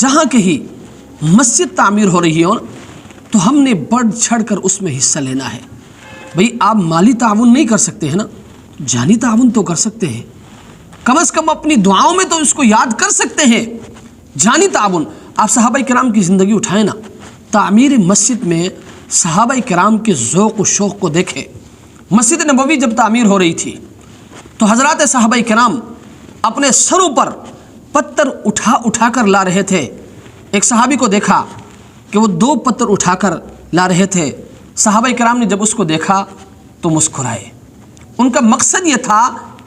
جہاں کہیں مسجد تعمیر ہو رہی ہو تو ہم نے بڑھ چڑھ کر اس میں حصہ لینا ہے۔ بھئی آپ مالی تعاون نہیں کر سکتے ہیں نا، جانی تعاون تو کر سکتے ہیں، کم از کم اپنی دعاؤں میں تو اس کو یاد کر سکتے ہیں۔ جانی تعاون، آپ صحابہ کرام کی زندگی اٹھائیں نا، تعمیر مسجد میں صحابہ کرام کے ذوق و شوق کو دیکھیں۔ مسجد نبوی جب تعمیر ہو رہی تھی تو حضرات صحابہ کرام اپنے سروں پر پتھر اٹھا اٹھا کر لا رہے تھے۔ ایک صحابی کو دیکھا کہ وہ 2 پتھر اٹھا کر لا رہے تھے۔ صحابہ کرام نے جب اس کو دیکھا تو مسکرائے۔ ان کا مقصد یہ تھا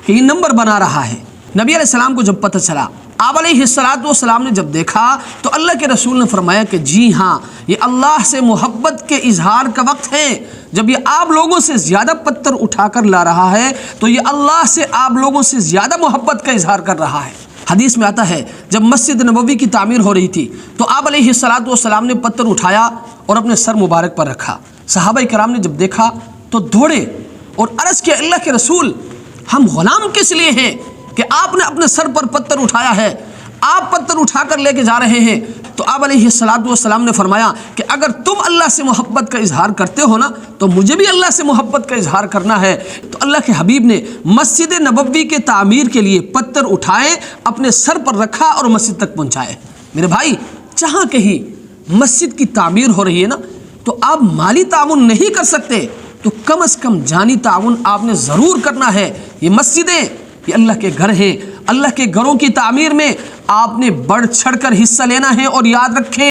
کہ یہ نمبر بنا رہا ہے۔ نبی علیہ السلام کو جب پتہ چلا، آپ علیہ السلام نے جب دیکھا تو اللہ کے رسول نے فرمایا کہ جی ہاں، یہ اللہ سے محبت کے اظہار کا وقت ہے۔ جب یہ آپ لوگوں سے زیادہ پتھر اٹھا کر لا رہا ہے تو یہ اللہ سے آپ لوگوں سے زیادہ محبت کا اظہار کر رہا ہے۔ حدیث میں آتا ہے جب مسجد نبوی کی تعمیر ہو رہی تھی تو آپ علیہ السلام نے پتھر اٹھایا اور اپنے سر مبارک پر رکھا۔ صحابہ کرام نے جب دیکھا تو دوڑے اور عرض کیا، اللہ کے رسول، ہم غلام کس لیے ہیں کہ آپ نے اپنے سر پر پتھر اٹھایا ہے، آپ پتھر اٹھا کر لے کے جا رہے ہیں؟ تو آپ علیہ السلام نے فرمایا کہ اگر تم اللہ سے محبت کا اظہار کرتے ہو نا تو مجھے بھی اللہ سے محبت کا اظہار کرنا ہے۔ تو اللہ کے حبیب نے مسجد نبوی کے تعمیر کے لیے پتھر اٹھائے، اپنے سر پر رکھا اور مسجد تک پہنچائے۔ میرے بھائی، جہاں کہیں مسجد کی تعمیر ہو رہی ہے نا تو آپ مالی تعاون نہیں کر سکتے تو کم از کم جانی تعاون آپ نے ضرور کرنا ہے۔ یہ مسجدیں، یہ اللہ کے گھر ہیں، اللہ کے گھروں کی تعمیر میں آپ نے بڑھ چڑھ کر حصہ لینا ہے۔ اور یاد رکھیں